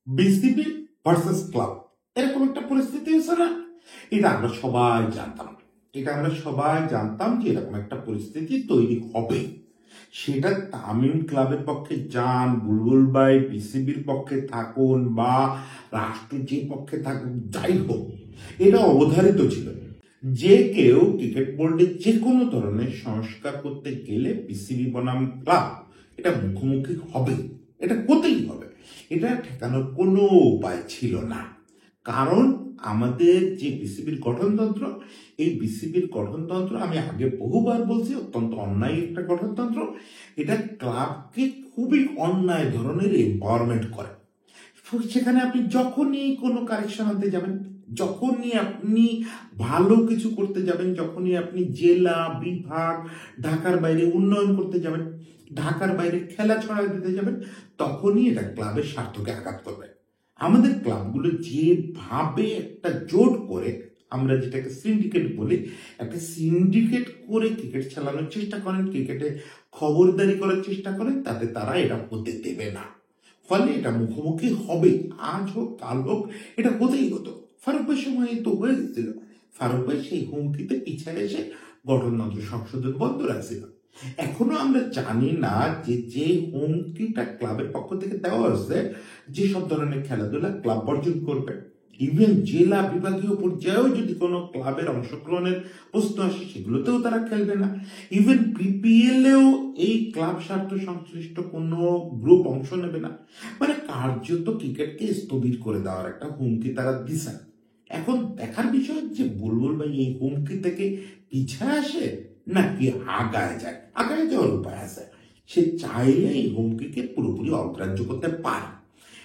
BCB versus club, এরকম একটা পরিস্থিতি হয়েছে না? এটা আমরা সবাই জানতাম, যে এরকম একটা পরিস্থিতি তৈরি হবে। সেটা তামিম ক্লাবের পক্ষে যান, বুলবুল ভাই বিসিবির পক্ষে থাকুন বা রাষ্ট্র যে পক্ষে থাকুন, যাই হোক, এটা অবধারিত ছিল যে কেউ ক্রিকেট বোর্ডে যে কোনো ধরনের সংস্কার করতে গেলে বিসিবি বনাম ক্লাব এটা মুখোমুখি হবে, এটা হতেই হবে। এটা ঠেকানোর কোনো উপায় ছিল না। কারণ আমাদের যে বিসিবির গঠনতন্ত্র, এই বিসিবির গঠনতন্ত্র আমি আগে বহুবার বলছি, অত্যন্ত অন্যায় একটা গঠনতন্ত্র। এটা ক্লাবকে খুবই অন্যায় ধরনের এম্পাওয়ারমেন্ট করে। সেখানে আপনি যখনই কোনো কারেকশন আনতে যাবেন, যখনই আপনি ভালো কিছু করতে যাবেন, যখনই আপনি জেলা বিভাগ ঢাকার বাইরে উন্নয়ন করতে যাবেন, ঢাকার বাইরে খেলা ছড়া দিতে যাবেন, তখনই এটা ক্লাবের স্বার্থকে আঘাত করবে। আমাদের ক্লাবগুলো যেভাবে একটা জোট করে, আমরা যেটাকে সিন্ডিকেট বলি, একটা সিন্ডিকেট করে ক্রিকেট চালানোর চেষ্টা করেন, ক্রিকেটে খবরদারি করার চেষ্টা করেন, তাতে তারা এটা হতে দেবে না। ফলে এটা মুখোমুখি হবে, আজ হোক কাল হোক, এটা হতেই হতো। ফারুক ভাইয়ের সময় তো হয়ে গেছিল। ফারুক ভাই সেই হুমকিতে পিছিয়ে এসে গঠনতন্ত্র সংশোধন বন্ধ রাখছিল। এখনো আমরা জানি না যে হুমকিটা ক্লাবের পক্ষ থেকে দেওয়া হচ্ছে, যে সব ধরনের খেলাধুলা ক্লাব বর্জন করবে। ইভেন জেলা বিভাগীয় পর্যায়েও যদি কোনো ক্লাবের অংশগ্রহণের প্রশ্ন আসে, সেগুলোতেও তারা খেলবে না। ইভেন বিপিএলেও এই ক্লাব স্বার্থ সংশ্লিষ্ট কোনো গ্রুপ অংশ নেবে না। মানে কার্যত ক্রিকেটকে স্থবির করে দেওয়ার একটা হুমকি তারা দিছে। এখন দেখার বিষয় যে বুলবুল ভাই এই হুমকি থেকে পিছায় আসে নাকি আগায় যায়। আগায় যাওয়ার উপায় আছে, সে চাইলে এই হুমকিকে পুরোপুরি অগ্রাহ্য করতে পারে।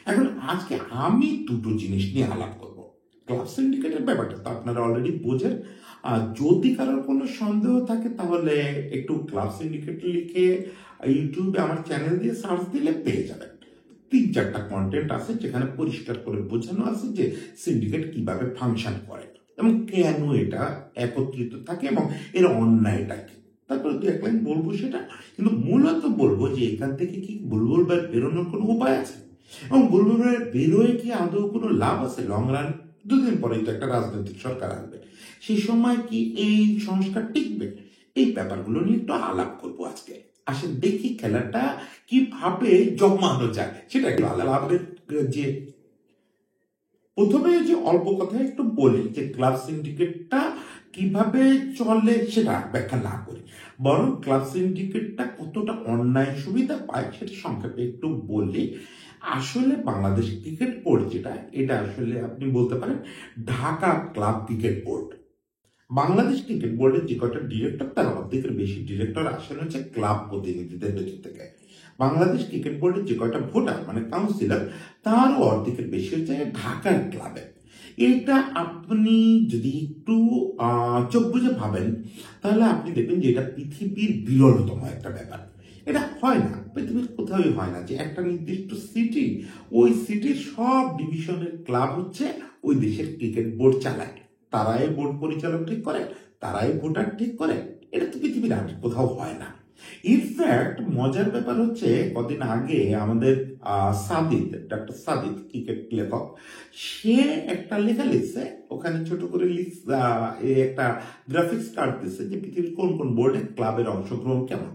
এখন আজকে আমি দুটো জিনিস নিয়ে আলাপ করব। ক্লাব সিন্ডিকেটের ব্যাপারটা তো আপনারা অলরেডি বোঝেন। আর যদি কারোর কোনো সন্দেহ থাকে তাহলে একটু ক্লাব সিন্ডিকেট লিখে ইউটিউবে আমার চ্যানেল দিয়ে সার্চ দিলে পেয়ে যাবেন। 3-4টা কন্টেন্ট আছে যেখানে পরিষ্কার করে বোঝানো আছে যে সিন্ডিকেট কিভাবে ফাংশন করে এবং কেন এটা একত্রিত থাকে এবং এর অন্যায়টা কি। তারপরে দু এক লাইন বলবো সেটা, কিন্তু মূলত বলবো যে এখান থেকে কি বুলবুল ভাই বেরোনোর কোনো উপায় আছে এবং বুলবুল ভাইয়ের বেরোয় কি আদৌ কোনো লাভ আছে লং রান? দুদিন পরেই তো একটা রাজনৈতিক সরকার আসবে, সেই সময় কি এই সংস্কার টিকবে? এই ব্যাপারগুলো নিয়ে একটু আলাপ করবো আজকে। আসেন দেখি খেলাটা কিভাবে জমানো যায় সেটা একটু আলাপের যে প্রথমে যে অল্প কথায় একটু বলি যে ক্লাব সিন্ডিকেটটা কিভাবে চলে সেটা ব্যাখ্যা না করি, বরং ক্লাব সিন্ডিকেটটা কতটা অন্যায় সুবিধা পায় সেটা সংক্ষেপে একটু বললি। আসলে বাংলাদেশ ক্রিকেট বোর্ড যেটা, এটা আসলে আপনি বলতে পারেন Dhaka club cricket board. Bangladesh cricket বোর্ডের যে কটা ডিরেক্টর, তার অর্ধেকের বেশি ডিরেক্টর আসেন হচ্ছে ক্লাব প্রতিনিধিদের ভেতর থেকে। বাংলাদেশ ক্রিকেট বোর্ডের যে কয়টা ভোটার মানে কাউন্সিলর, তারও অর্ধেকের বেশি হচ্ছে ঢাকার ক্লাবে। এটা আপনি যদি একটু চোখ বুঝে ভাবেন তাহলে আপনি দেখবেন যে এটা পৃথিবীর বিরলতম একটা ব্যাপার। এটা হয় না, পৃথিবীর কোথাওই হয় না যে একটা নির্দিষ্ট সিটি, ওই সিটির সব ডিভিশনের ক্লাব হচ্ছে ওই দেশের ক্রিকেট বোর্ড চালায়, তারাই বোর্ড পরিচালক ঠিক করে, তারাই ভোটার ঠিক করে। এটা তো পৃথিবীর আর কোথাও হয় না। ইনফ্যাক্ট মজার ব্যাপার হচ্ছে, কদিন আগে আমাদের সাদিদ, ডক্টর সাদিদ ক্রিকেট লেখক, সে একটা লেখা লিখছে, ওখানে ছোট করে একটা গ্রাফিক্স কার্ড দিচ্ছে যে পৃথিবীর কোন কোন বোর্ডে ক্লাবের অংশগ্রহণ কেমন।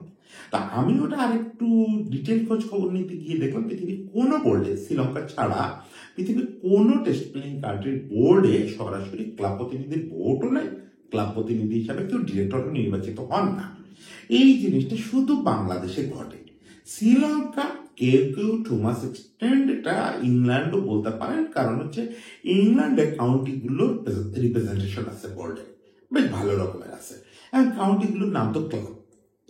তা আমি ওটা আরেকটু ডিটেল খোঁজ খবর নিতে গিয়ে দেখলাম পৃথিবীর কোনো বোর্ডে, শ্রীলঙ্কা ছাড়া পৃথিবীর কোনো টেস্ট প্লেইং কান্ট্রির বোর্ডে সরাসরি ক্লাব প্রতিনিধির ভোটও নাই, ক্লাব প্রতিনিধি হিসাবে কেউ ডিরেক্টরও নির্বাচিত হন না। এই জিনিসটা শুধু বাংলাদেশে ঘটে। শ্রীলঙ্কা কেউ কেউ টু মাস এক্সটেন্ড এটা ইংল্যান্ডও বলতে পারেন, কারণ হচ্ছে ইংল্যান্ডে কাউন্টিগুলোর রিপ্রেজেন্টেশন আছে বোর্ডে, বেশ ভালো রকমের আছে, এবং কাউন্টিগুলোর নাম তো ক্লাব।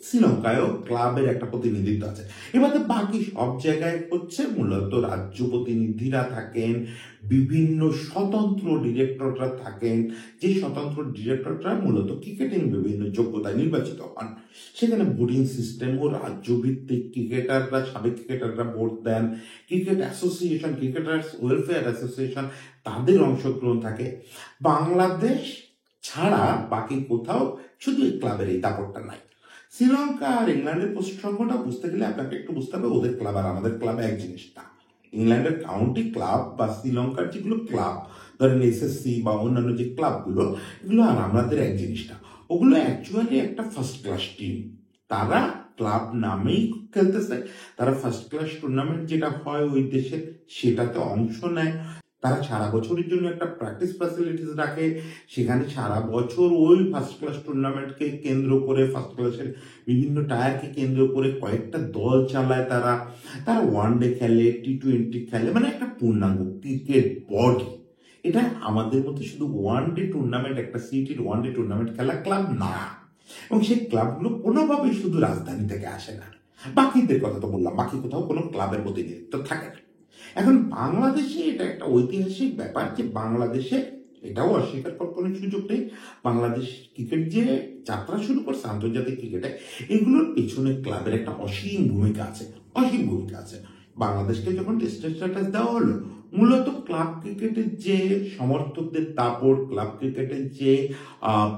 শ্রীলঙ্কায়ও ক্লাবের একটা প্রতিনিধিত্ব আছে। এবারে বাকি সব জায়গায় হচ্ছে মূলত রাজ্য প্রতিনিধিরা থাকেন, বিভিন্ন স্বতন্ত্র ডিরেক্টররা থাকেন, যে স্বতন্ত্র ডিরেক্টররা মূলত ক্রিকেটিং বিভিন্ন যোগ্যতায় নির্বাচিত হন। সেখানে ভোটিং সিস্টেম ও রাজ্য ভিত্তিক ক্রিকেটাররা, সাবেক ক্রিকেটাররা ভোট দেন, cricket association, cricketers welfare association, তাদের অংশগ্রহণ থাকে। বাংলাদেশ ছাড়া বাকি কোথাও শুধু এই ক্লাবের এই দাপটটা নাই। শ্রীলঙ্কা আর ইংল্যান্ডের প্রসঙ্গটা বুঝতে গেলে আপনাকে একটু বুঝতে হবে ওদের ক্লাব আর আমাদের ক্লাব এক জিনিস না। ইংল্যান্ডের কাউন্টি ক্লাব বা শ্রীলঙ্কার যেগুলো ক্লাব, ধরেন এসএসসি বা অন্যান্য যে ক্লাবগুলো, এগুলো আর আমাদের এক জিনিস না। ওগুলো অ্যাকচুয়ালি একটা ফার্স্ট ক্লাস টিম। তারা ক্লাব নামেই খেলতেছে, তারা ফার্স্ট ক্লাস টুর্নামেন্ট যেটা হয় ওই দেশে সেটাতে অংশ নেয়। তারা সারা বছরের জন্য একটা প্র্যাকটিস ফ্যাসিলিটিস রাখে, সেখানে সারা বছর ওই ফার্স্ট ক্লাস টুর্নামেন্টকে কেন্দ্র করে, ফার্স্ট ক্লাসের বিভিন্ন টায়ারকে কেন্দ্র করে কয়েকটা দল চালায়। তারা তারা ওয়ান ডে খেলে, টি-20 খেলে, মানে একটা পূর্ণাঙ্গ ক্রিকেট বডি। এটা আমাদের মধ্যে শুধু ওয়ান ডে টুর্নামেন্ট, একটা সিটির ওয়ান ডে টুর্নামেন্ট খেলা ক্লাব না। এবং সেই ক্লাবগুলো কোনোভাবেই শুধু রাজধানী থেকে আসে না। বাকিদের কথা তো বললাম, বাকি কোথাও কোনো ক্লাবের প্রতিনিধিত্ব থাকে না। এখন বাংলাদেশে এটা একটা ঐতিহাসিক ব্যাপার যে বাংলাদেশে, এটাও অস্বীকার করার কোনো সুযোগ নেই, বাংলাদেশ ক্রিকেট যে যাত্রা শুরু করছে আন্তর্জাতিক ক্রিকেটে, এগুলোর পেছনে ক্লাবের একটা অসীম ভূমিকা আছে, অসীম ভূমিকা আছে। বাংলাদেশকে যখন টেস্ট স্ট্যাটাস দেওয়া হলো, মূলত ক্লাব ক্রিকেটের যে সমর্থকদের দাপট, ক্লাব ক্রিকেটের যে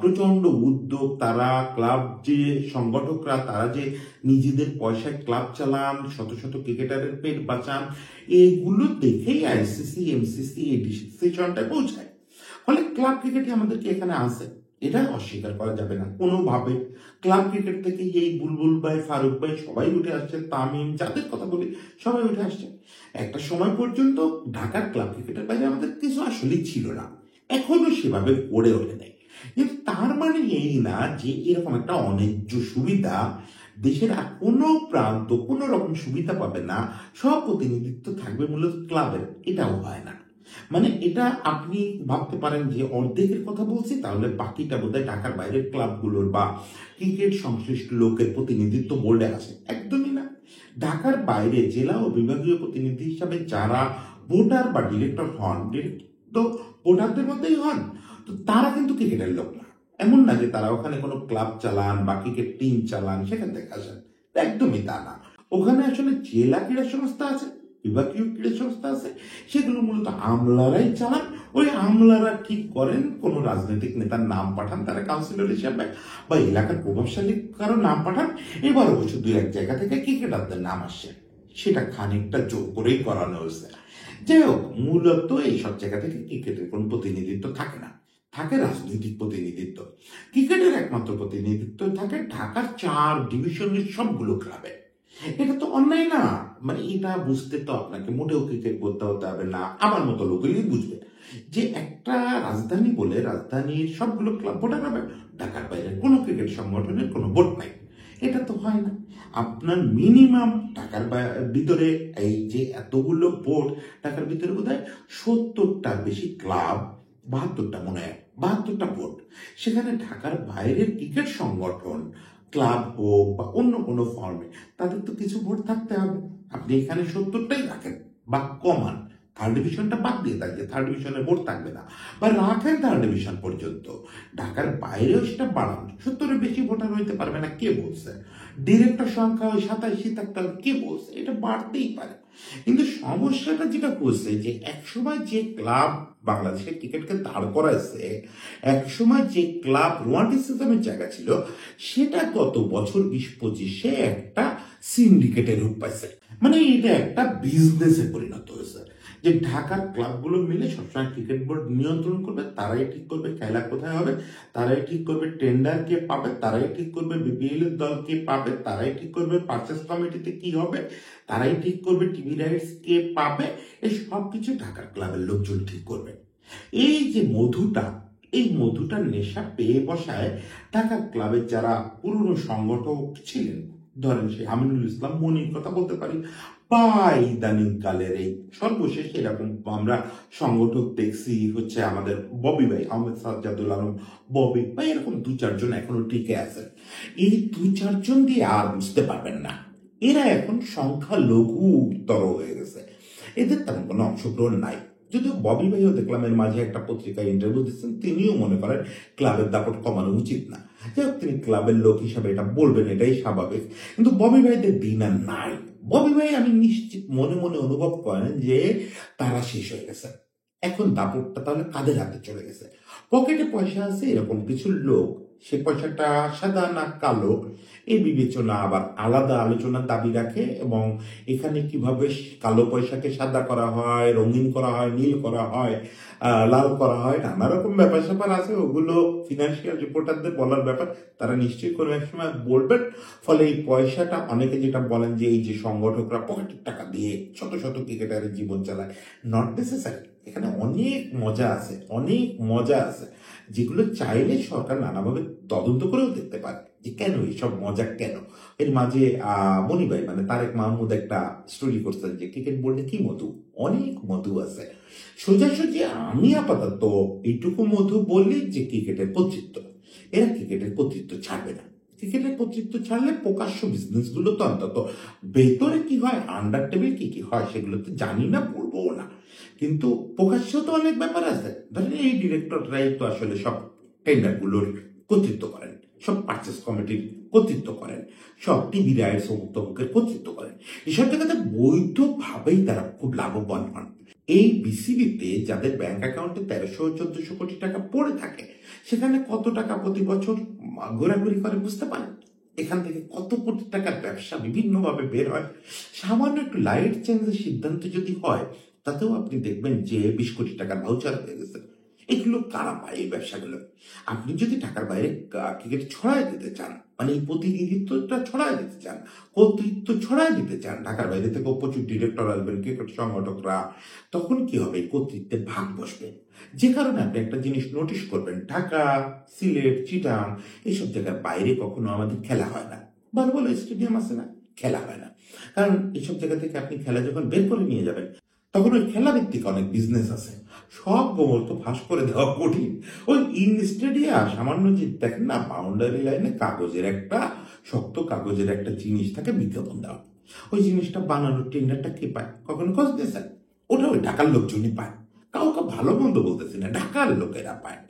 প্রচন্ড উদ্যোগ, তারা ক্লাব যে সংগঠকরা তারা যে নিজেদের পয়সায় ক্লাব চালান, শত শত ক্রিকেটারের পেট বাঁচান, এগুলো দেখেই আইসিসি, এমসিসি এই ডিসিশনটায় পৌঁছায়। ফলে ক্লাব ক্রিকেটই আমাদেরকে এখানে আসে, এটা অস্বীকার করা যাবে না কোনোভাবে। ক্লাব ক্রিকেট থেকে এই বুলবুল ভাই, ফারুক ভাই সবাই উঠে আসছে, তামিম, যাদের কথা বলি সবাই উঠে আসছে। একটা সময় পর্যন্ত ঢাকার ক্লাব ক্রিকেটের বাইরে আমাদের কিছু আসলেই ছিল না, এখনো সেভাবে গড়ে ওঠে নাই। কিন্তু তার মানে এই না যে এরকম একটা অন্যায্য সুবিধা দেশের আর কোনো প্রান্ত কোনো রকম সুবিধা পাবে না, সব প্রতিনিধিত্ব থাকবে মূলত ক্লাবের, এটাও হয় না। মানে এটা আপনি ভাবতে পারেন যে অর্ধেকের কথা বলছি, তাহলে বাকিটা বোধহয় ঢাকার বাইরের ক্লাবগুলোর বা ক্রিকেট সংশ্লিষ্ট লোকের প্রতিনিধিত্ব বোর্ডে আছে, একদমই না। ঢাকার বাইরে জেলা ও বিভাগীয় প্রতিনিধি হিসাবে যারা ভোটার বা ডিরেক্টর হন, ডিরেক্ট তো ভোটারদের মধ্যেই হন, তো তারা কিন্তু ক্রিকেটের লোক না। এমন না যে তারা ওখানে কোনো ক্লাব চালান বা ক্রিকেট টিম চালান, সেখান থেকে আসেন, একদমই তা না। ওখানে আসলে জেলা ক্রীড়া সংস্থা আছে, বিভাগীয় ক্রীড়া সংস্থা আছে, সেগুলো মূলত আমলারাই চালান। ওই আমলারা ঠিক করেন কোন রাজনৈতিক নেতার নাম পাঠান তারা কাউন্সিলর হিসাবে, বা এলাকার প্রভাবশালী কারো নাম পাঠান। এবার অবশ্য দুই এক জায়গা থেকে ক্রিকেটারদের নাম আসছে, সেটা খানিকটা জোর করেই করানো হয়েছে। যাই হোক, মূলত এইসব জায়গা থেকে ক্রিকেটের কোন প্রতিনিধিত্ব থাকে না, থাকে রাজনৈতিক প্রতিনিধিত্ব। ক্রিকেটের একমাত্র প্রতিনিধিত্ব থাকে ঢাকার 4 ডিভিশনের সবগুলো ক্লাবে। এটা তো অন্যায় না, মানে এটা বুঝতে তো আপনাকে মোটেও ক্রিকেট বলতে হতে হবে না, আমার মতো লোকেরই বুঝবে যে একটা রাজধানী বলে রাজধানীর সবগুলো ক্লাব ভোটার হবে, ঢাকার বাইরে কোনো ক্রিকেট সংগঠনের কোনো ভোট নাই। এটা তো হয় না। আপনার মিনিমাম ঢাকার ভিতরে এই যে এতগুলো ভোট, ঢাকার ভিতরে বোধ হয় 70টার বেশি ক্লাব, 72টা মনে হয়, 72টা ভোট। সেখানে ঢাকার বাইরের ক্রিকেট সংগঠন, ক্লাব হোক বা অন্য কোনো ফর্মে, তাদের তো কিছু ভোট থাকতে হবে। আপনি এখানে 70টাই রাখেন বা কমান, থার্ড ডিভিশনটা বাদ দিয়ে থাকে, থার্ড ডিভিশনের ভোট থাকবে না, বা রাখেন থার্ড ডিভিশন পর্যন্ত। ঢাকার বাইরেও সেটা বাড়ান, 70-এর বেশি ভোটার হইতে পারবে না, কে বলছে? ডিরেক্টর সংখ্যা ওই 87 থাকতে হবে, কে বলছে? এটা বাড়তেই পারে। কিন্তু সমস্যাটা যেটা করছে যে একসময় যে ক্লাব বাংলাদেশের ক্রিকেটকে দাঁড় করাইছে, একসময় যে ক্লাব রোমান্টিসিজমের জায়গা ছিল, সেটা গত বছর 20-25-এ একটা সিন্ডিকেটের রূপ পাইছে। মানে এটা একটা বিজনেসে পরিণত হয়েছে, যে ঢাকার ক্লাবগুলো মিলে সবসময় ক্রিকেট বোর্ড নিয়ন্ত্রণ করবে, তারাই ঠিক করবে খেলা কোথায় হবে, তারাই ঠিক করবে টেন্ডার কে পাবে, তারাই ঠিক করবে বিপিএল এর দল কে পাবে, তারাই ঠিক করবে পারচেস কমিটিতে কি হবে, তারাই ঠিক করবে টিভি রাইটস কে পাবে। এই সব কিছু ঢাকার ক্লাবের লোকজন ঠিক করবে। এই যে মধুটা, এই মধুটার নেশা পেয়ে বসায় ঢাকার ক্লাবের যারা পুরনো সংগঠক ছিলেন, ধরেন সে আমিনুল ইসলাম মনির কথা বলতে পারি, বা ইদানিং কালের এই সর্বশেষ এরকম আমরা সংগঠক দেখছি হচ্ছে আমাদের ববি ভাই, আহমেদ সাজ্জাদুল আলম ববি, বা এরকম 2-4 জন এখনো টিকে আছে। এই 2-4 জন দিয়ে আর বুঝতে পারবেন না, এরা এখন সংখ্যা লঘুতর হয়ে গেছে, এদের তেমন কোনো অংশগ্রহণ নাই। যদিও ববি ভাইও দেখলাম এর মাঝে একটা পত্রিকায় ইন্টারভিউ দিচ্ছেন, তিনিও মনে করেন ক্লাবের দাপট কমানো উচিত না। যাই হোক, তিনি ক্লাবের লোক হিসাবে এটা বলবেন, এটাই স্বাভাবিক। কিন্তু ববি ভাইদের দিন আর নাই। ববি ভাই আমি নিশ্চিত মনে মনে অনুভব করেন যে তারা শেষ হয়ে গেছে। এখন দাপটটা তাহলে কাদের হাতে চলে গেছে? পকেটে পয়সা আছে এরকম কিছু লোক সে পয়সাটা সাদা না কালো এই বিবেচনা আবার আলাদা আলোচনার দাবি রাখে, এবং এখানে কিভাবে কালো পয়সাকে সাদা করা হয়, রঙিন করা হয়, নীল করা হয়, লাল করা হয়, নানা রকম ব্যাপার স্যাপার আছে। ওগুলো ফিনান্সিয়াল রিপোর্টারদের বলার ব্যাপার, তারা নিশ্চয়ই কোনো এক সময় বলবেন। ফলে এই পয়সাটা অনেকে যেটা বলেন যে এই যে সংগঠকরা পকেটের টাকা দিয়ে শত শত ক্রিকেটারের জীবন চালায়, নট নেসেসারি। এখানে অনেক মজা আছে, অনেক মজা আছে, যেগুলো চাইলে সরকার নানাভাবে তদন্ত করেও দেখতে পারে যে কেন এইসব মজা কেন। এর মাঝে মনি ভাই মানে তারেক মাহমুদ একটা স্টোরি করছেন যে ক্রিকেট বোর্ডে কি মধু, অনেক মধু আছে। সোজাসুজি আমি আপাতত এইটুকু মধু বললি যে ক্রিকেটের কর্তৃত্ব, এরা ক্রিকেটের কর্তৃত্ব ছাড়বে না। ক্রিকেটের কর্তৃত্ব ছাড়লে প্রকাশ্য বিজনেস গুলো তো অন্তত ভেতরে কি হয়, আন্ডার টেবিল কি কি হয় সেগুলো তো জানি না, বলবো না, কিন্তু প্রকাশ্য তো অনেক ব্যাপার আছে। ধরেন এই ডিরেক্টররাই তো আসলে সব টেন্ডার গুলোর কর্তৃত্ব করেন, সব পার্চেস কমিটির কর্তৃত্ব করেন, সব টিভি রাইটস অমুকের কর্তৃত্ব করেন। এসব জায়গাতে বৈধভাবেই তারা খুব লাভবান হন। এই বিসিবিতে যাদের ব্যাংক অ্যাকাউন্টে 1300-1400 কোটি টাকা পড়ে থাকে, সেখানে কত টাকা প্রতি বছর ঘোরাঘুরি করে বুঝতে পারেন? এখান থেকে কত কোটি টাকার ব্যবসা বিভিন্নভাবে বের হয়। সামান্য একটু লাইট চেঞ্জের সিদ্ধান্ত যদি হয়, তাতেও আপনি দেখবেন যে 20 কোটি টাকার ভাউচার হয়ে গেছে। এগুলো কারা পায় এই ব্যবসাগুলো? আপনি যদি ঢাকার বাইরে ক্রিকেট ছড়ায় দিতে চান, মানে এই প্রতিনিধিত্বটা ছড়ায় দিতে চান, কর্তৃত্ব ছড়ায় দিতে চান, ঢাকার বাইরে থেকে প্রচুর ডিরেক্টর আসবেন, ক্রিকেট সংগঠকরা, তখন কি হবে? কর্তৃত্বের ভাগ বসবে। যে কারণে আপনি একটা জিনিস নোটিশ করবেন, ঢাকা, সিলেট, চিটাং এইসব জায়গার বাইরে কখনো আমাদের খেলা হয় না। ভালো ভালো স্টেডিয়াম আছে না, খেলা হয় না। কারণ এইসব জায়গা থেকে আপনি খেলা যখন বের করে নিয়ে যাবেন, তখন ওই খেলা ভিত্তিক অনেক বিজনেস আছে, সব গোবর তো ফাঁস করে দেওয়া কঠিন। ওই ইন স্টেডিয়াম সামান্য যে দেখেন না, বাউন্ডারি লাইনে কাগজের একটা শক্ত কাগজের একটা জিনিস থাকে, বিজ্ঞাপন দেওয়া, ওই জিনিসটা বানানোর টেন্ডারটা কে পায়? কখনো খোঁজ দিয়েছেন? ওটা ওই ঢাকার লোকজনই পায়। কাউকে ভালো মন্দ বলতেছি না, ঢাকার লোকেরা পায়।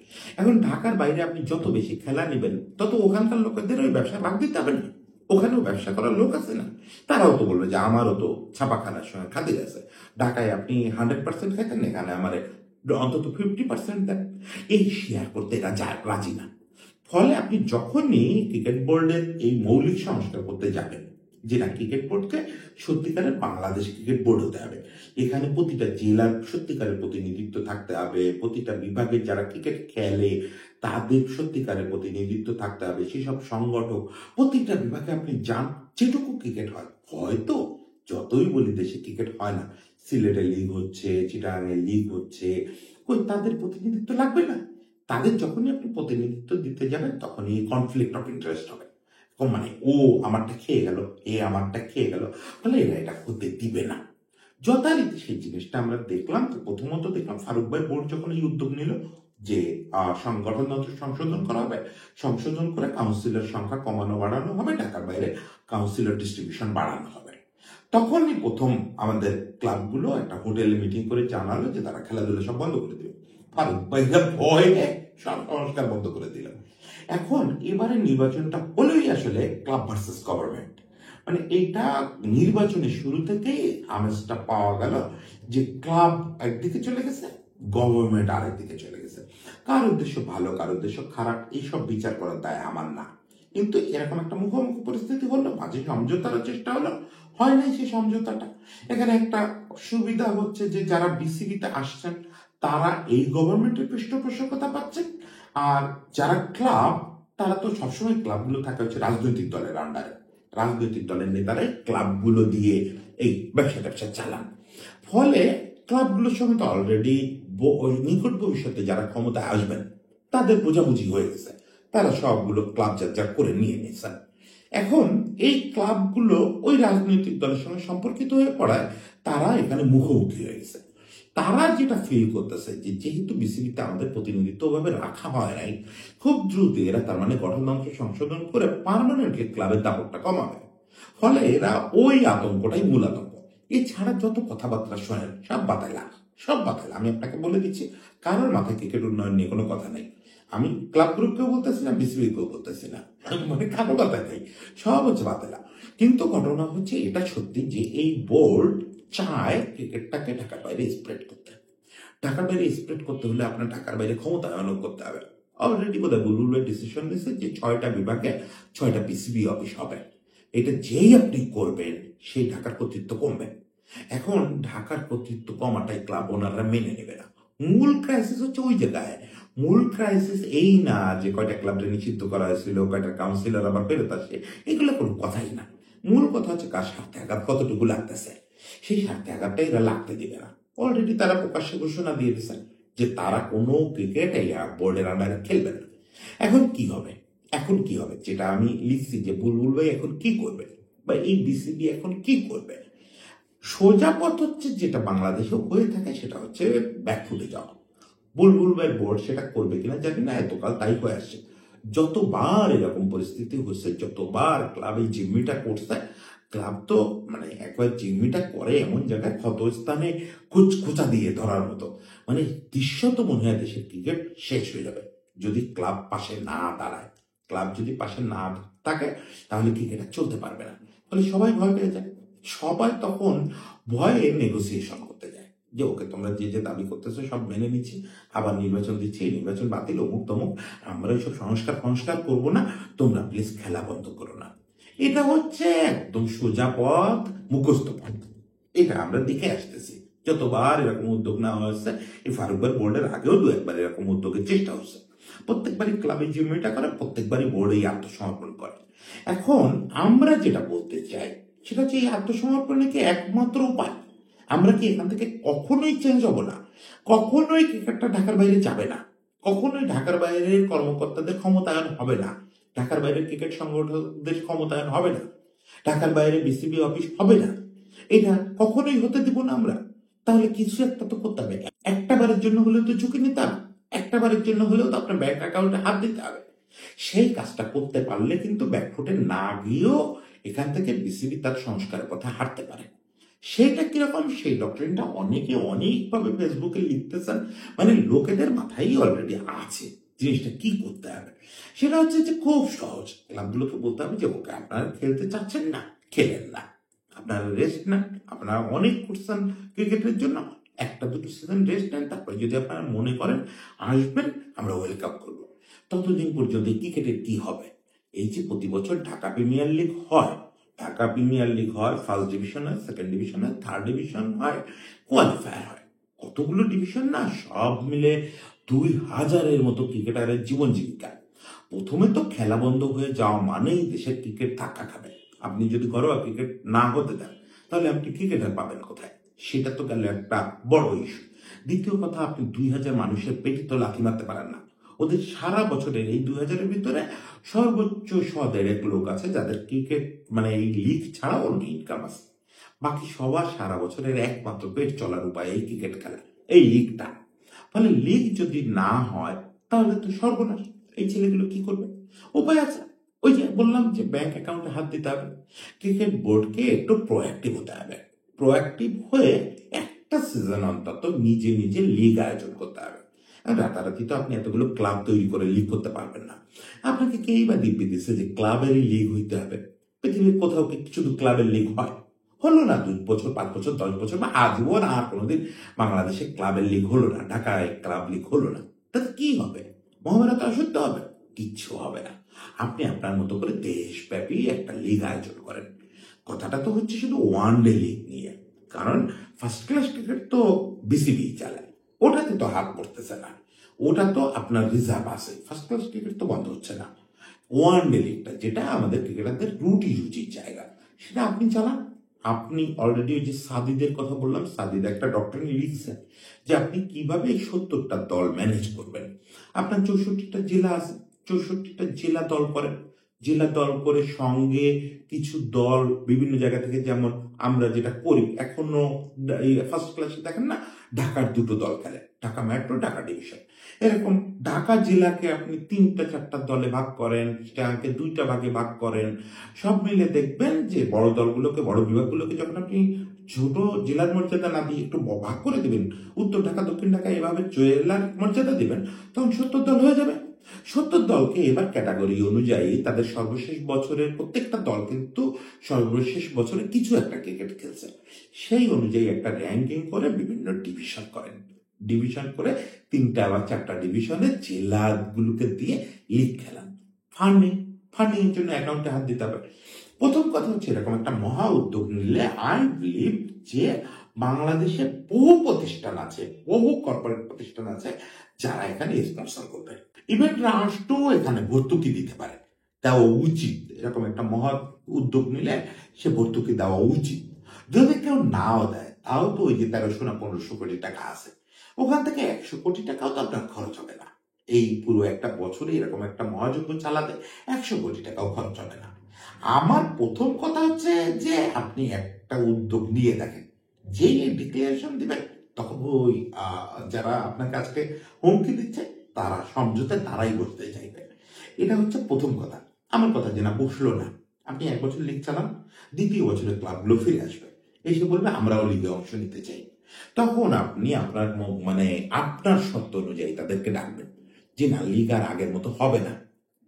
এখন ঢাকার বাইরে আপনি যত বেশি খেলা নেবেন, তত ওখানকার লোকেদের ওই ব্যবসা ভাগ দিতে হবে না। ওখানেও ব্যবসা করার লোক আছে না, তারাও তো বলবে যে আমারও তো ছাপাখানার সঙ্গে খাতির আছে। ঢাকায় আপনি 100% খাইতেন, এখানে আমার অন্তত 50% দেন। এই শেয়ার করতে এরা রাজি না। ফলে আপনি যখনই ক্রিকেট বোর্ডের এই মৌলিক সংস্কার করতে যাবেন, যে না ক্রিকেট বোর্ডকে সত্যিকারের বাংলাদেশ ক্রিকেট বোর্ড হতে হবে, এখানে প্রতিটা জেলার সত্যিকারের প্রতিনিধিত্ব থাকতে হবে, প্রতিটা বিভাগের যারা ক্রিকেট খেলে তাদের সত্যিকারের প্রতিনিধিত্ব থাকতে হবে, সেসব সংগঠক প্রতিটা বিভাগে আপনি যান, যেটুকু ক্রিকেট হয়, হয়তো যতই বলি দেশে ক্রিকেট হয় না, সিলেটে লিগ হচ্ছে, চিটাগাংয়ে লিগ হচ্ছে, কই তাদের প্রতিনিধিত্ব লাগবে না? তাদের যখনই আপনি প্রতিনিধিত্ব দিতে যাবেন, তখনই কনফ্লিক্ট অফ ইন্টারেস্ট হবে। মানে ও আমারটা খেয়ে গেল, এ আমারটা খেয়ে গেল, ফলে এরা এটা হতে দিবে না। যথারীতি সেই জিনিসটা আমরা দেখলাম। তো প্রথমত দেখলাম ফারুক ভাই বোর্ড যখন এই উদ্যোগ নিল যে সংগঠনতন্ত্র সংশোধন করা হবে, সংশোধন করে কাউন্সিলর সংখ্যা কমানো বাড়ানো হবে, ঢাকার বাইরে কাউন্সিলর ডিস্ট্রিবিউশন বাড়ানো হবে, তখনই প্রথম আমাদের ক্লাবগুলো একটা হোটেলে মিটিং করে জানালো যে তারা খেলাধুলা সব বন্ধ করে দেবে। ফারুক ভাইরা ভয় সব সংস্কার বন্ধ করে দিল। এখন এবারে নির্বাচনটা হলোই আসলে ক্লাব ভার্সেস গভর্নমেন্ট। মানে এটা নির্বাচনের শুরু থেকেই আমেজটা পাওয়া গেল যে ক্লাব একদিকে চলে গেছে, গভর্নমেন্ট আরেকদিকে চলে গেছে। কার উদ্দেশ্য ভালো, কার উদ্দেশ্য খারাপ, এইসব বিচার করার দায় আমার না। কিন্তু এরকম একটা মুখোমুখি পরিস্থিতি হলো, মাঝে সমঝোতার চেষ্টা হলো, হয় নাই সেই সমঝোতাটা। এখানে একটা সুবিধা হচ্ছে যে যারা বিসিবিতে আসছেন তারা এই গভর্নমেন্টের পৃষ্ঠপোষকতা পাচ্ছেন, আর যারা ক্লাব, তারা তো সবসময় ক্লাবগুলো থাকে হচ্ছে রাজনৈতিক দলের আন্ডারে, রাজনৈতিক দলের নেতারাই ক্লাবগুলো দিয়ে এই ব্যবসা চালান। ফলে ক্লাবগুলোর সঙ্গে তো অলরেডি নিকট ভবিষ্যতে যারা ক্ষমতায় আসবেন তাদের বোঝাবুঝি হয়ে গেছে, তারা সবগুলো ক্লাব যা করে নিয়ে নিয়েছেন। এখন এই ক্লাবগুলো ওই রাজনৈতিক দলের সঙ্গে সম্পর্কিত হয়ে পড়ায় তারা এখানে মুখোমুখি হয়ে গেছে। তারা যেটা ফিল করতেছে যে যেহেতু বিসিবিতে আমাদের প্রতিনিধিত্ব ভাবে রাখা হয় নাই, খুব দ্রুত এরা তার মানে গঠনতন্ত্র সংশোধন করে পার্মানেন্টলি ক্লাবের দাপটটা কমাবে। ফলে এরা ওই আতঙ্কটাই মূল আতঙ্ক। এছাড়া যত কথাবার্তা শোনেন সব বাতাইলা, সব বাতাইলা। আমি আপনাকে বলে দিচ্ছি, কারোর মাথায় ক্রিকেট উন্নয়ন নিয়ে কোনো কথা নেই। আমি ক্লাব গ্রুপকেও বলতেছি না, বিসিবিকেও বলতেছি না, মানে কারো বাতায় নেই, সব হচ্ছে বাতাইলা। কিন্তু ঘটনা হচ্ছে এটা সত্যি যে এই বোর্ড চায় ক্রিকেটটাকে ঢাকার বাইরে স্প্রেড করতে। ঢাকার বাইরে স্প্রেড করতে হলে আপনার ঢাকার বাইরে ক্ষমতায়ন করতে হবে। অলরেডি বোধহয় বুলবুল ভাই ডিসিশন নিয়েছে যে 6টা বিভাগে 6টা পিসিবি অফিস হবে। এটা যেই আপনি করবেন সেই ঢাকার কর্তৃত্ব কমবে। এখন ঢাকার কর্তৃত্ব কমাটাই ক্লাব ওনাররা মেনে নেবে না। মূল ক্রাইসিস হচ্ছে ওই জায়গায়। মূল ক্রাইসিস এই না যে কয়টা ক্লাবটা নিষিদ্ধ করা হয়েছিল, কয়টা কাউন্সিলর আবার ফেরত আসে, এগুলো কোনো কথাই না। মূল কথা হচ্ছে কার স্বার্থে আঘাত কতটুকু লাগতেছে, সেই স্বার্থে আঘাতটা এরা লাগতে দিবে না। অলরেডি তারা প্রকাশ্যে ঘোষণা দিয়ে দিয়েছেন যে তারা কোনো ক্রিকেট এই বোর্ডের আন্ডারে খেলবে না। এখন কি হবে? এখন কি হবে যেটা আমি লিখছি যে বুলবুল ভাই এখন কি করবে বা এই বিসিবি এখন কি করবে। সোজা পথ হচ্ছে যেটা বাংলাদেশেও হয়ে থাকে, সেটা হচ্ছে ব্যাকফুটে যাওয়া। বুলবুল ভাই বোর্ড সেটা করবে কিনা জানি না, এতকাল তাই হয়ে আসছে। যতবার এরকম পরিস্থিতি হচ্ছে, যতবার ক্লাব এই জিম্মিটা করছে, ক্লাব তো মানে একবার জিম্মিটা করে এমন জায়গায় ক্ষতস্থানে খোঁচা দিয়ে ধরার মতো, মানে দৃশ্যত মনে হয় দেশের ক্রিকেট শেষ হয়ে যাবে যদি ক্লাব পাশে না দাঁড়ায়। ক্লাব যদি পাশে না থাকে তাহলে ক্রিকেট আর চলতে পারবে না। ফলে সবাই ভয় পেয়ে যায়। সবাই তখন ভয়ে নেগোসিয়েশন করতে যায় যে ওকে তোমরা যে যে দাবি করতেছো সব মেনে নিচ্ছি, আবার নির্বাচন দিচ্ছি, এই নির্বাচন বাতিল, অমুক তমুক, আমরা এইসব সংস্কার করবো না, তোমরা প্লিজ খেলা বন্ধ করো না। এটা হচ্ছে একদম সোজা পথ, মুখস্থ পথ। এটা আমরা দেখে আসতেছি। যতবার এরকম উদ্যোগ নেওয়া হয়েছে, এই ফারুকবার বোর্ডের আগেও দু একবার এরকম উদ্যোগের চেষ্টা হচ্ছে। প্রত্যেকবারই ক্লাবের জিম্মিটা করে, প্রত্যেকবারই বোর্ডে আত্মসমর্পণ করে। এখন আমরা যেটা বলতে চাই সেটা হচ্ছে এই আত্মসমর্পণে কি একমাত্র উপায়? আমরা কি এখান থেকে কখনোই চেঞ্জ হব না? কখনোই ক্রিকেটটা ঢাকার বাইরে যাবে না, কখনোই ঢাকার বাইরের কর্মকর্তাদের ক্ষমতায়ন হবে না, ঢাকার বাইরের ক্রিকেট সংগঠকদের ক্ষমতায়ন হবে না, ঢাকার বাইরে বিসিবি অফিস হবে না। এটা কখনোই হতে দিব না আমরা। তাহলে কিছু একটা তো করতে হবে। একটা বারের জন্য হলেও তো ঝুঁকি নিতে হবে, একটা বারের জন্য হলেও তো আপনার ব্যাংক অ্যাকাউন্টে হাত দিতে হবে। সেই কাজটা করতে পারলে কিন্তু ব্যাকফুটে না গিয়েও এখান থেকে বিসিবি তার সংস্কারের কথা হাঁটতে পারে। সেটা কিরকম, সেই ডক্টরিনটা অনেকে অনেকভাবে ফেসবুকে লিখতেছেন, মানে লোকেদের মাথায় অলরেডি আছে জিনিসটা কি করতে হবে। সেটা হচ্ছে যে খুব সহজ, ক্লাবগুলোকে বলতে হবে যে ওকে আপনারা খেলতে চাচ্ছেন না, খেলেন না, আপনারা রেস্ট নেন। আপনারা অনেক করছেন ক্রিকেটের জন্য, একটা দুটো সিজন রেস্ট নেন, তারপরে যদি আপনারা মনে করেন আসবেন, আমরা ওয়েলকাম করবো। ততদিন পর্যন্ত ক্রিকেটের কি হবে? এই যে প্রতি বছর ঢাকা প্রিমিয়ার লিগ হয়, ঢাকা প্রিমিয়ার লিগ হয়, ফার্স্ট ডিভিশন হয়, সেকেন্ড ডিভিশন হয়, থার্ড ডিভিশন হয়, কোয়ালিফায়ার হয়, কতগুলো ডিভিশন না, সব মিলে 2000-এর মতো ক্রিকেটারের জীবন জীবিকা। প্রথমে তো খেলা বন্ধ হয়ে যাওয়া মানেই দেশের ক্রিকেট ধাক্কা খাবে। আপনি যদি ঘরোয়া ক্রিকেট না হতে দেন তাহলে আপনি ক্রিকেটার পাবেন কোথায়? সেটা তো গেল একটা বড় ইস্যু। দ্বিতীয় কথা, আপনি 2000 মানুষের পেটে তো লাথি মারতে পারেন না। ওদের সারা বছরের এই 2000-এর ভিতরে সর্বোচ্চ 100-150 লোক আছে যাদের ক্রিকেট মানে এই লিগ ছাড়া অন্য ইনকাম আছে। বাকি সবার সারা বছরের একমাত্র পেট চলার উপায় এই ক্রিকেট খেলা, এই লিগটা। ফলে লিগ যদি না হয় তাহলে তো সর্বনাশ। এই ছেলেগুলো কি করবে? উপায় আছে। ওই যে বললাম যে ব্যাংক অ্যাকাউন্টে হাত দিতে হবে। ক্রিকেট বোর্ডকে একটু প্রোঅ্যাক্টিভ হতে হবে। প্রোঅ্যাক্টিভ হয়ে একটা সিজন অন্তত নিজে নিজে লিগ আয়োজন করতে হবে। রাতারাতি তো আপনি এতগুলো ক্লাব তৈরি করে লিগ করতে পারবেন না। আপনাকে কেই বা দিব্যি দিচ্ছে যে ক্লাবেরই লিগ হইতে হবে। পৃথিবীর কোথাও কি শুধু ক্লাবের লিগ হয়? হলো না 2 বছর, 5 বছর, 10 বছর বা আজীবন আর কোনোদিন বাংলাদেশে ক্লাবের লিগ হলো না, ঢাকায় ক্লাব লিগ হলো না। তাতে কি হবে? মহাভারত অসত্য হবে? কিচ্ছু হবে না। আপনি আপনার মতো করে দেশব্যাপী একটা লিগ আয়োজন করেন। কথাটা তো হচ্ছে শুধু ওয়ান ডে লিগ নিয়ে, কারণ ফার্স্ট ক্লাস ক্রিকেট তো বিসিবি চালায়, ওটাতে তো হাত পড়তেছে না, ওটা তো আপনার রিজার্ভ আছে। ফার্স্ট ক্লাস ক্রিকেট তো বন্ধ হচ্ছে না। ওয়ান ডে লিগটা যেটা আমাদের ক্রিকেটারদের রুজির জায়গা, সেটা আপনি চালান। আপনি অলরেডি ওই যে সাদিদের কথা বললাম, সাদিদ একটা ডক্টরিন লিখছেন যে আপনি কিভাবে এই 70টা দল ম্যানেজ করবেন। আপনার 64টা জেলা আছে, 64টা জেলা দল করেন। জেলা দল করে সঙ্গে কিছু দল বিভিন্ন জায়গা থেকে, যেমন আমরা যেটা করি এখনো ফার্স্ট ক্লাসে দেখেন না, ঢাকার দুটো দল খেলে, ঢাকা মেট্রো, ঢাকা ডিভিশন। এরকম ঢাকা জেলাকে আপনি 3টা-4টা দলে ভাগ করেন, সেটাকে 2টা ভাগে ভাগ করেন। সব মিলে দেখবেন যে বড় দলগুলোকে, বড় বিভাগগুলোকে যখন আপনি ছোট জেলার মর্যাদা না দিয়ে একটু ভাগ করে দিবেন, উত্তর ঢাকা, দক্ষিণ ঢাকা এভাবে জেলার মর্যাদা দিবেন, তখন 70 দল হয়ে যাবে। 70 দলকে এবার ক্যাটাগরি অনুযায়ী তাদের সর্বশেষ বছরের প্রত্যেকটা দল কিন্তু সর্বশেষ বছরে কিছু একটা ক্রিকেট খেলছে, সেই অনুযায়ী একটা র্যাঙ্কিং করে বিভিন্ন ডিভিশন করেন। ডিভিশন করে 3টা বা 4টা ডিভিশনে জেলাগুলোকে দিয়ে লিগ খেলান। ফান্ডিং এর জন্য অ্যাকাউন্টে হাত দিতে হবে। প্রথম কথা হচ্ছে এরকম একটা মহা উদ্যোগ নিলে আই বিলিভ যে বাংলাদেশে বহু প্রতিষ্ঠান আছে, বহু কর্পোরেট প্রতিষ্ঠান আছে যারা এখানে স্পন্সর করবে। ইভেন রাষ্ট্র এখানে ভর্তুকি দিতে পারে, দেওয়া উচিত। এরকম একটা মহা উদ্যোগ নিলে সে ভর্তুকি দেওয়া উচিত। যদি কেউ নাও দেয় তাও তো ওই যে 1300 না 1500 কোটি টাকা আছে, ওখান থেকে 100 কোটি টাকাও তো আপনার খরচ হবে না। এই পুরো একটা বছরে এরকম একটা মহাযজ্ঞ চালাতে 100 কোটি টাকাও খরচ হবে না। আমার প্রথম কথা হচ্ছে যে আপনি একটা উদ্যোগ নিয়ে দেখেন, যেই ডিক্লারেশন দিবেন তখন ওই যারা আপনাকে আজকে হুমকি দিচ্ছে তারা সমঝোতায় তারাই বসতে চাইবে। এটা হচ্ছে প্রথম কথা। আমার কথা যে না বসলো না, আপনি 1 বছর লিগ চালান, দ্বিতীয় বছরে ক্লাবগুলো ফিরে আসবে, এসে বলবে আমরাও লিগে অংশ নিতে চাই। তখন আপনি আপনার মানে আপনার শর্ত অনুযায়ী তাদেরকে ডাকবেন যে না, লিগ আর আগের মতো হবে না,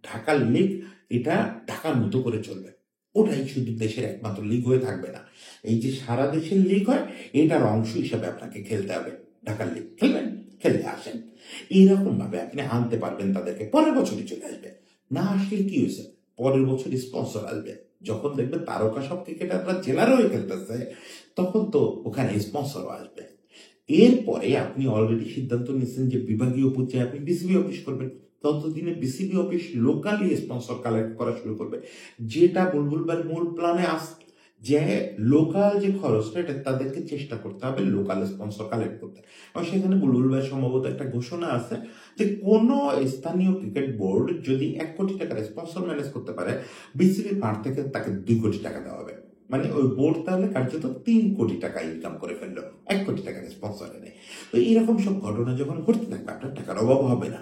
ঢাকার লিগ এটা ঢাকার মতো করে চলবে। ওটাই শুধু দেশের একমাত্র লিগ হয়ে থাকবে না, এই যে সারা দেশের লিগ হয় এটার অংশ হিসাবে আপনাকে খেলতে হবে। ঢাকার লিগ খেলবেন, খেলতে আসেন, এইরকম ভাবে আপনি আনতে পারবেন তাদেরকে। পরের বছরই চলে আসবে। না আসলে কি হয়েছে, পরের বছর স্পন্সর আসবে। যখন দেখবে তারকা সব ক্রিকেটাররা জেলার হয়ে খেলতেছে তখন তো ওখানে স্পন্সরও আসবে। এরপরে আপনি অলরেডি সিদ্ধান্ত নিচ্ছেন যে বিভাগীয় পর্যায়ে আপনি বিসিবি অফিস করবেন। ততদিনে BCB office locally sponsor collect করা শুরু করবে, যেটা বুলবুল ভাইয়ের মূল প্ল্যানে আসে যে লোকাল যে খরচটা এটা তাদেরকে চেষ্টা করতে হবে লোকাল স্পন্সর কালেক্ট করতে। এবং সেখানে বুলবুল ভাই সম্ভবত একটা ঘোষণা আছে যে কোনো স্থানীয় ক্রিকেট বোর্ড যদি 1 কোটি টাকার স্পন্সর ম্যানেজ করতে পারে, বিসিবি ফান্ড থেকে তাকে 2 কোটি টাকা দেওয়া হবে। মানে ওই বোর্ড তাহলে কার্যত 3 কোটি টাকা ইনকাম করে ফেললো 1 কোটি টাকার স্পন্সর এনে। তো এইরকম সব ঘটনা যখন ঘটতে থাকবে আপনার টাকার অভাব হবে না।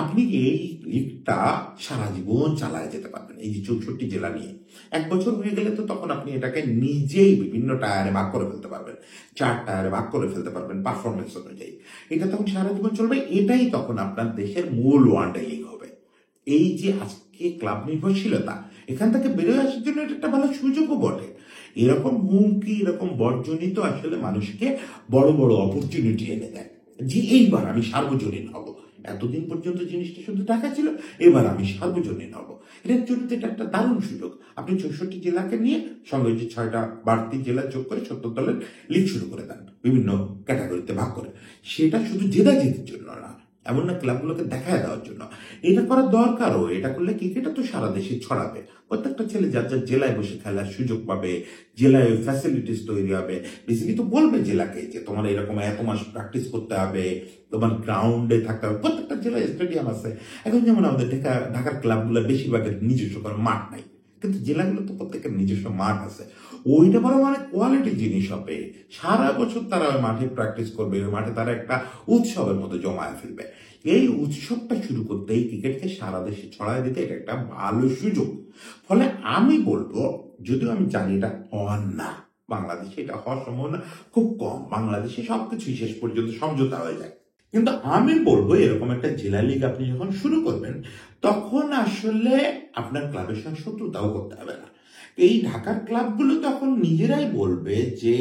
আপনি এই লিগটা সারা জীবন চালায় যেতে পারবেন। এই যে 64 জেলা নিয়ে 1 বছর হয়ে গেলে তো তখন আপনি এটাকে নিজেই বিভিন্ন টায়ারে ভাগ করে ফেলতে পারবেন, 4 টায়ারে ভাগ করে ফেলতে পারবেন পারফরমেন্স অনুযায়ী। এটা তখন সারা জীবন চলবে। এটাই তখন আপনার দেশের মূল ওয়ানডে লিগ হবে। এই যে আজকে ক্লাব নির্ভরশীলতা, এখান থেকে বেরোয় আসার জন্য এটা একটা ভালো সুযোগও বটে। এরকম হুমকি, এরকম বর্জনিত আসলে মানুষকে বড় বড় অপরচুনিটি এনে দেয় যে এইবার আমি সার্বজনীন হব। এতদিন পর্যন্ত জিনিসটা শুধু টাকা ছিল, এবার আমি সার্বজনীন হব। এটার জন্য এটা একটা দারুণ সুযোগ। আপনি 64 জেলাকে নিয়ে সঙ্গে যে 6টা বাড়তি জেলা যোগ করে 70 দলের লিগ শুরু করে দেন বিভিন্ন ক্যাটাগরিতে ভাগ করে। সেটা শুধু জেদাজেদির জন্য না, এমন না ক্লাবগুলোকে দেখায় দেওয়ার জন্য। এটা করা দরকারও। এটা করলে ক্রিকেটটা তো সারা দেশে ছড়াবে। প্রত্যেকটা ছেলে যার যার জেলায় বসে খেলার সুযোগ পাবে, জেলায় ফ্যাসিলিটিস তৈরি হবে। বেসিক্যালি তো বলবে জেলাকে যে তোমার এরকম এত মাস প্র্যাকটিস করতে হবে, তোমার গ্রাউন্ডে থাকতে হবে। প্রত্যেকটা জেলায় স্টেডিয়াম আছে। এখন যেমন আমাদের ঢাকার ক্লাবগুলো বেশিরভাগের নিজস্ব কোনো মাঠ নাই, কিন্তু জেলাগুলো তো প্রত্যেকের নিজস্ব মাঠ আছে। ওইটা বড় মানে কোয়ালিটি জিনিস হবে। সারা বছর তারা ওই মাঠে প্র্যাকটিস করবে, ওই মাঠে তারা একটা উৎসবের মতো জমায়ে ফেলবে। এই উৎসবটা শুরু করতে এই ক্রিকেটকে সারা দেশে ছড়ায় দিতে এটা একটা ভালো সুযোগ। ফলে আমি বলবো, যদিও আমি জানি এটা হওয়ার না, বাংলাদেশে এটা হওয়ার সম্ভাবনা খুব কম, বাংলাদেশে সবকিছুই শেষ পর্যন্ত সমঝোতা হয়ে যায়। কিন্তু আমি বলবো এরকম একটা জেলা লিগ আপনি যখন শুরু করবেন তখন আসলে আপনার ক্লাবের সঙ্গে শত্রুতাও করতে হবে না। এই ঢাকার ক্লাবগুলো তখন নিজেরাই বলবে যে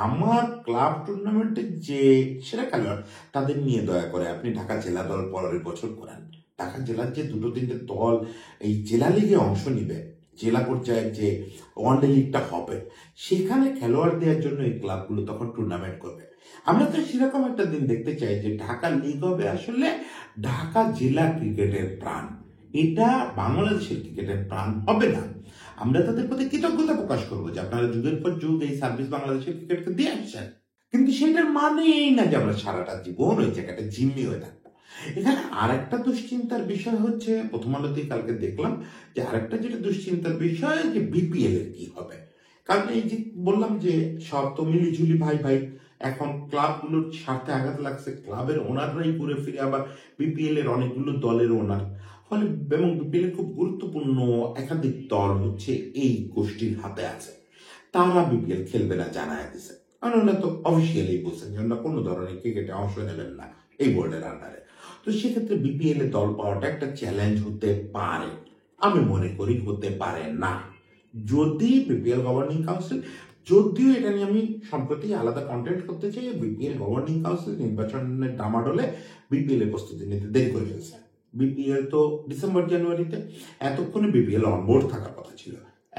আমার ক্লাব টুর্নামেন্টের যে সেরা খেলোয়াড় তাদের নিয়ে দয়া করে আপনি ঢাকা জেলা দল পরের বছর করান। ঢাকা জেলার যে 2-3টে দল এই জেলা লিগে অংশ নিবে, জেলা পর্যায়ের যে ওয়ানডে লিগটা হবে, সেখানে খেলোয়াড় দেওয়ার জন্য এই ক্লাবগুলো তখন টুর্নামেন্ট করবে। আমরা তো সেরকম একটা দিন দেখতে চাই যে ঢাকা লিগ হবে আসলে ঢাকা জেলা ক্রিকেটের প্রাণ। এটা বাংলাদেশের ক্রিকেটের প্রাণ হবে না। আমরা তাদের প্রতি কৃতজ্ঞতা প্রকাশ করবো যে আপনারা যুগের পর যুগ এই সার্ভিস বাংলাদেশের ক্রিকেটকে দিয়ে আসছেন, কিন্তু সেটার মানে এই না যে আমরা সারাটা জীবন ওই জায়গাটা জিম্মি হয়ে থাকবো। এখানে আরেকটা দুশ্চিন্তার বিষয় হচ্ছে, প্রথম আলোতেই কালকে দেখলাম যে আরেকটা যেটা দুশ্চিন্তার বিষয় যে বিপিএল এর কি হবে। কারণ এই যে বললাম যে সব তো মিলিঝুলি ভাই ভাই, এখন ক্লাবগুলোর স্বার্থে আঘাত লাগছে, ক্লাবের ওনাররাই ঘুরে ফিরে আবার বিপিএল এর অনেকগুলো দলের ওনার। ফলে এবং বিপিএল এর খুব গুরুত্বপূর্ণ একাধিক দল হচ্ছে এই গোষ্ঠীর হাতে আছে, তারা বিপিএল খেলবে না জানায় দিছে। কারণ ওরা তো অফিসিয়ালি বলছেন যে ওরা কোনো ধরনের ক্রিকেটে অংশ নেবেন না এই বোর্ডের আন্ডারে। তো সেক্ষেত্রে বিপিএল এ দল পাওয়াটা একটা চ্যালেঞ্জ হতে পারে, আমি মনে করি হতে পারে না। যদি বিপিএল গভর্নিং কাউন্সিল যদিও এটা নিয়ে আমি সম্প্রতি আলাদা কন্টেন্ট করতে চাই, বিপিএল গভর্নিং কাউন্সিল নির্বাচনের ডামাডোলে বিপিএল এর প্রস্তুতি নিতে দেরি করে ফেলছে। বিপিএল তো ডিসেম্বর জানুয়ারিতে, এতক্ষণে বিপিএল অনবোর্ড থাকার কথা ছিল।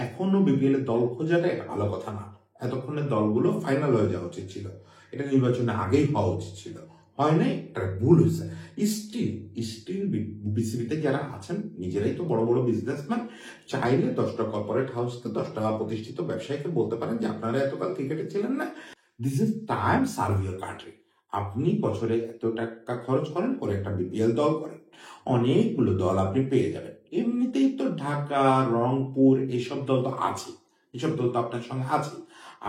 এখনো বিপিএল এর দল খোঁজাটা এটা ভালো কথা না, এতক্ষণে দলগুলো ফাইনাল হয়ে যাওয়া উচিত ছিল, এটা নির্বাচনে আগেই হওয়া উচিত ছিল, হয় নাই, এটা ভুল হয়েছে। স্টিল স্টিল বিসিবিতে যারা আছেন নিজেরাই তো বড় বড় বিজনেসম্যান, চাইলে 10টা কর্পোরেট হাউসকে 10টা প্রতিষ্ঠিত ব্যবসায়ীকে বলতে পারেন যে আপনারা এতকাল ক্রিকেটে ছিলেন না, this is time serve your country. আপনি বছরে এত টাকা খরচ করেন করে একটা বিপিএল দল করেন, অনেকগুলো দল আপনি পেয়ে যাবেন। এমনিতেই তো ঢাকা, রংপুর এইসব দল তো আছে, এসব দল তো আপনার সঙ্গে আছে।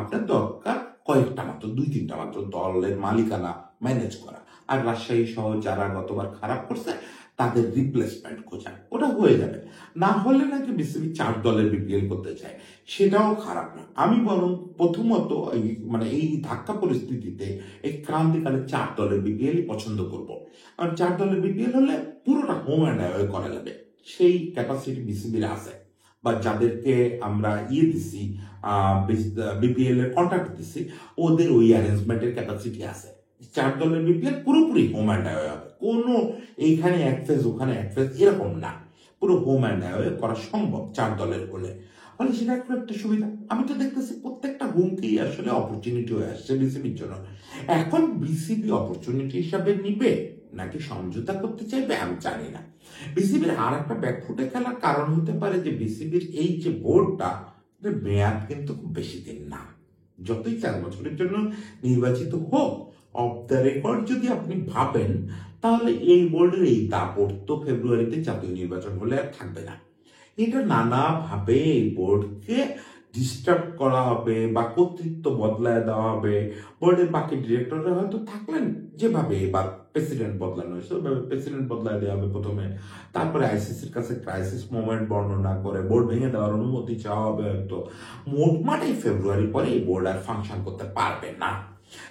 আপনার দরকার কয়েকটা মাত্র, 2-3টা মাত্র দলের মালিকানা ম্যানেজ করা, আর রাজশাহী সহ যারা গতবার খারাপ করছে তাদের রিপ্লেসমেন্ট খোঁজা, ওটা হয়ে যাবে। না হলে নাকি বিসিবি 4 দলের বিপিএল করতে চায়, সেটাও খারাপ না। আমি বরং প্রথমত এই ধাক্কা পরিস্থিতিতে এই ক্রান্তিকালে 4 দলের বিপিএল পছন্দ করব। আর 4 দলের বিপিএল হলে পুরোটা হোম অ্যান্ড অ্যাওয়ে করা যাবে, সেই ক্যাপাসিটি বিসিবির আছে, বা যাদেরকে আমরা দিছি বিপিএল এর কন্ট্রাক্ট দিছি, ওদের ওই অ্যারেঞ্জমেন্টের ক্যাপাসিটি আছে। 4 দলের বিপিএল পুরোপুরি হোম অ্যান্ড অ্যাওয়ে হবে, কোনো এইখানে এক ফেজ ওখানে এক ফেজ এরকম না, পুরো হোম অ্যান্ড অ্যাওয়ে করা সম্ভব 4 দলের হলে। ফলে সেটা একটু একটা সুবিধা। আমি তো দেখতেছি প্রত্যেকটা হোমকেই আসলে অপরচুনিটি হয়ে আসছে বিসিবির জন্য। এখন বিসিবি অপরচুনিটি হিসাবে নিবে নাকি সমঝোতা করতে চাইবে আমি জানি না। বিসিবির আর একটা ব্যাকফুটে খেলার কারণ হতে পারে যে বিসিবির এই যে বোর্ডটা, মেয়াদ কিন্তু খুব বেশি দিন না, যতই 4 বছরের জন্য নির্বাচিত হোক, অফ দ্য রেকর্ড যদি আপনি ভাবেন, তাহলে এই বোর্ডের এই দাপট তো ফেব্রুয়ারিতে জাতীয় নির্বাচন হলে আর থাকবে না। এটা নানাভাবে এই বোর্ডকে ডিস্টার্ব করা হবে বা কর্তৃত্ব বদলায় দেওয়া হবে। বোর্ডের বাকি ডিরেক্টররা হয়তো থাকলেন, যেভাবে এবার প্রেসিডেন্ট বদলানো হয়েছে ওইভাবে প্রেসিডেন্ট বদলায় দেওয়া হবে প্রথমে, তারপরে আইসিসির কাছে ক্রাইসিস মোমেন্ট বর্ণনা করে বোর্ড ভেঙে দেওয়ার অনুমতি চাওয়া হবে হয়তো। মোটমাট এই ফেব্রুয়ারি পরে এই বোর্ড আর ফাংশন করতে পারবে না।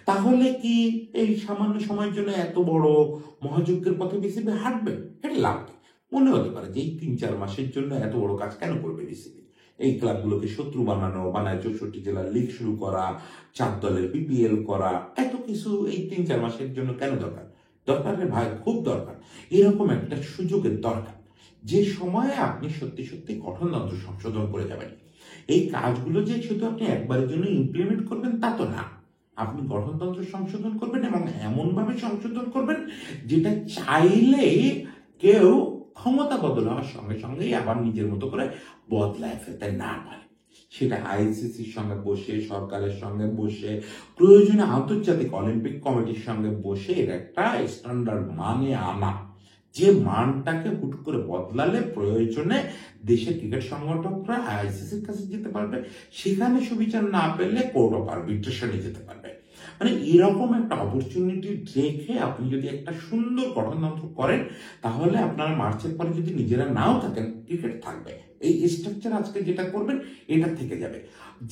তাহলে কি এই সামান্য সময়ের জন্য এত বড় মহাযজ্ঞের পথে বিসিবি হাঁটবে? এটা লাভ কি? মনে হতে পারে যে এই 3-4 মাসের জন্য এত বড় কাজ কেন করবে বিসিবি? এই ক্লাবগুলোকে শত্রু বানানো, বানায় 64 জেলার লিগ শুরু করা, 4 দলের বিপিএল করা, এত কিছু এই 3-4 মাসের জন্য কেন দরকার? দরকার রে ভাই, খুব দরকার। এরকম একটা সুযোগের দরকার, যে সময়ে আপনি সত্যি সত্যি গঠনতন্ত্র সংশোধন করে যাবেন। এই কাজগুলো যে শুধু আপনি একবারের জন্য ইমপ্লিমেন্ট করবেন তা তো না, আপনি গঠনতন্ত্র সংশোধন করবেন এবং এমন ভাবে সংশোধন করবেন যেটা চাইলে কেউ ক্ষমতা বদল হওয়ার সঙ্গে সঙ্গেই আবার নিজের মতো করে বদলায় ফেলতে না পারে। সেটা আইসিসির সঙ্গে বসে, সরকারের সঙ্গে বসে, প্রয়োজনে আন্তর্জাতিক অলিম্পিক কমিটির সঙ্গে বসে এর একটা স্ট্যান্ডার্ড মানে আনা, যে মানটাকে হুট করে বদলালে প্রয়োজনে দেশের ক্রিকেট সংগঠকরা আইসিসির কাছে যেতে পারবে, সেখানে সুবিচার না পেলে কোর্ট অফ আরবিট্রেশনে যেতে পারবে। মানে এরকম একটা অপরচুনিটি রেখে আপনি যদি একটা সুন্দর গঠনতন্ত্র করেন, তাহলে আপনারা মার্চের পরে যদি নিজেরা নাও থাকেন, ক্রিকেট থাকবে। এই স্ট্রাকচার আজকে যেটা করবেন এটা থেকে যাবে।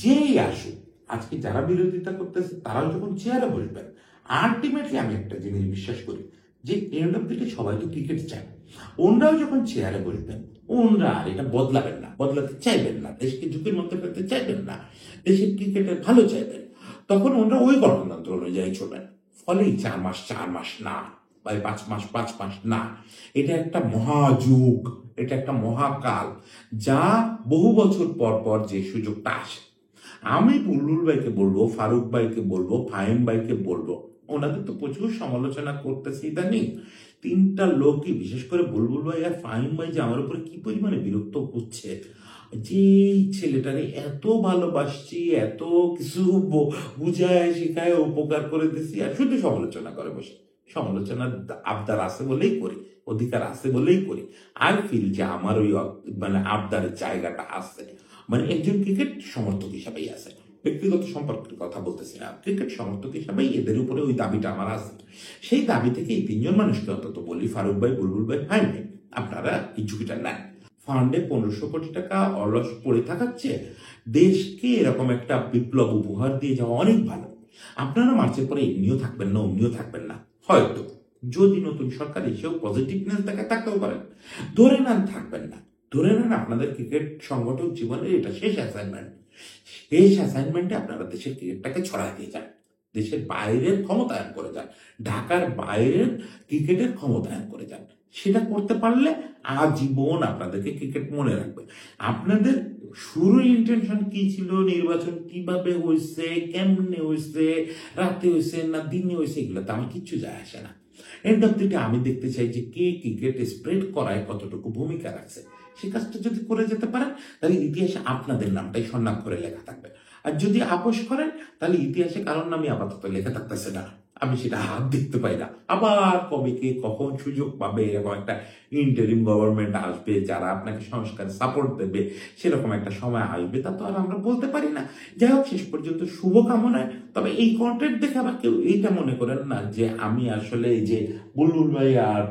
যেই আসুক, আজকে যারা বিরোধিতা করতেছে তারাও যখন চেয়ারে বসবেন, আলটিমেটলি আমি একটা জিনিস বিশ্বাস করি যে এন্ড অফ দ্য ডে সবাই তো ক্রিকেট চায়। ওনরাও যখন চেয়ারে বসবেন, ওনরা আর এটা বদলাবেন না, বদলাতে চাইবেন না, দেশকে ঝুঁকির মধ্যে ফেলতে চাইবেন না, দেশের ক্রিকেটের ভালো চাইবেন, তখন ওনরা ওই গণতন্ত্র অনুযায়ী চলবেন। ফলে 4 মাস না, বা 5 মাস না, এটা একটা মহাযুগ, এটা একটা মহাকাল, যা বহু বছর পর পর যে সুযোগটা আসে। আমি বুলবুল ভাইকে বলবো, ফারুক ভাইকে বলবো, ফাহিম ভাইকে বলবো, ওনাদের তো প্রচুর সমালোচনা করতেছে ইদানিং। 3টা লোকই, বিশেষ করে বুলবুল ভাই আর ফাহিম ভাই, যে আমার উপরে কি পরিমাণে বিরক্ত হচ্ছে, যে ছেলেটারে এত ভালোবাসছি, এত কিছু বুঝায় শেখায় উপকার করে দিছি, আর শুধু সমালোচনা করে বসে। সমালোচনার আবদার আছে বলেই করি, অধিকার আছে বলেই করি। আই ফিল যে আমার ওই আবদারের জায়গাটা আছে, একজন ক্রিকেট সমর্থক হিসাবেই আছে, ব্যক্তিগত সম্পর্কের কথা বলতেছি না, ক্রিকেট সমর্থক হিসাবেই এদের উপরে ওই দাবিটা আমার আছে। সেই দাবি থেকে এই 3জন মানুষকে অন্তত বলি, ফারুক ভাই, বুলবুল ভাই, ফাহিম ভাই, আপনারা এই ঝুঁকিটা নেন। ফান্ডে 1500 কোটি টাকা অলস পড়ে থাকার চেয়ে দেশকে এরকম একটা বিপ্লব উপহার দিয়ে যাওয়া অনেক ভালো। আপনারা মার্চের পরে এমনিও থাকবেন না, অমনিও থাকবেন না, হয়তো যদি নতুন সরকার এসেও পজিটিভনেস দেখে থাকতেও পারেন। ধরে নেন থাকবেন না, ধরে নেন আপনাদের ক্রিকেট সংগঠক জীবনের এটা শেষ অ্যাসাইনমেন্ট, শেষ অ্যাসাইনমেন্টে আপনারা দেশের ক্রিকেটটাকে ছড়াই দিয়ে যান, দেশের বাইরের ক্ষমতায়ন করে যান, ঢাকার বাইরের ক্রিকেটের ক্ষমতায়ন করে যান। সেটা করতে পারলে আজীবন আপনাদেরকে ক্রিকেট মনে রাখবে। আপনাদের শুরুর ইন্টেনশন কি ছিল, নির্বাচন কিভাবে হয়েছে, কেমনে হয়েছে, রাতে হয়েছে না দিনে হয়েছে, এগুলোতে আমার কিচ্ছু যায় আসে না। এন্ড অফ দি ডে আমি দেখতে চাই যে কে ক্রিকেট স্প্রেড করায় কতটুকু ভূমিকা রাখছে। সে কাজটা যদি করে যেতে পারেন, তাহলে ইতিহাসে আপনাদের নামটাই স্বর্ণাক্ষরে লেখা থাকবে। আর যদি আপোষ করেন, তাহলে ইতিহাসে কারোর নামই আপাতত লেখা থাকতেছে না। আমি সেটা হাত দেখতে পাই না। আবার কবে কে কখন সুযোগ পাবে, এরকম একটা ইন্টারিম গভর্নমেন্ট আসবে যারা আপনাকে সংস্কার সাপোর্ট দেবে, সেরকম একটা সময় আসবে, তা তো আর আমরা বলতে পারি না। যাই হোক, শেষ পর্যন্ত শুভকামনায়। তবে এই কন্টেন্ট দেখে আবার কেউ এইটা মনে করেন না যে আমি আসলে এই যে বুলবুল ভাই আর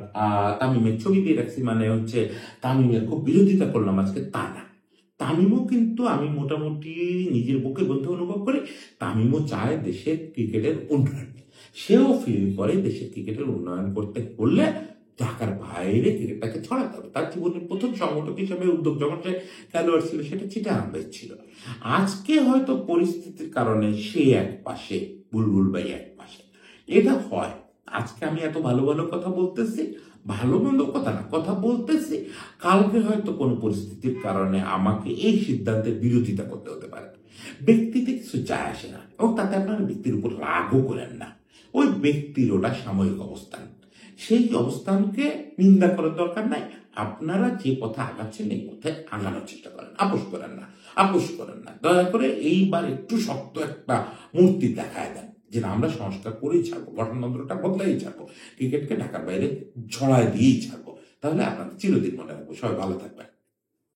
তামিমের ছবি দিয়ে রাখছি মানে হচ্ছে তামিমের খুব বিরোধিতা করলাম আজকে, তা না। তামিমও কিন্তু আমি মোটামুটি নিজের বুকে বন্ধু অনুভব করি। তামিমও চায় দেশের ক্রিকেটের উন্নয়ন। সেও ফিল করে দেশের ক্রিকেটের উন্নয়ন করতে হলে ঢাকার বাইরে ক্রিকেটটাকে ছড়াতে হবে। তার জীবনের প্রথম সংগঠক হিসেবে উদ্যোগ যখন সে খেলোয়াড় ছিল, সেটা চিটাগাংয়ে ছিল। আজকে হয়তো পরিস্থিতির কারণে সে এক পাশে, বুলবুল ভাই এক পাশে, এটা হয়। আজকে আমি এত ভালো ভালো কথা বলতেছি, ভালো মন্দ কথা না, কথা বলতেছি, কালকে হয়তো কোনো পরিস্থিতির কারণে আমাকে এই সিদ্ধান্তের বিরোধিতা করতে হতে পারে। ব্যক্তিতে কিছু যায় আসে না, এবং তাতে আপনারা ব্যক্তির উপর রাগও করেন না। ওই ব্যক্তির ওটা সাময়িক অবস্থান, সেই অবস্থানকে নিন্দা করার দরকার নাই। আপনারা যে পথে আগাচ্ছেন এই পথে আগানোর চেষ্টা করেন, আপোষ করেন না, আপোষ করেন না। দয়া করে এইবার একটু শক্ত একটা মূর্তি দেখায় দেন যে না, আমরা সংস্কার করেই ছাড়বো, গঠনতন্ত্রটা বদলাই ছাড়বো, ক্রিকেটকে ঢাকার বাইরে ছড়ায় দিয়েই ছাড়বো। তাহলে আপনাদের চিরদিন মনে রাখবো। সবাই ভালো থাকবেন।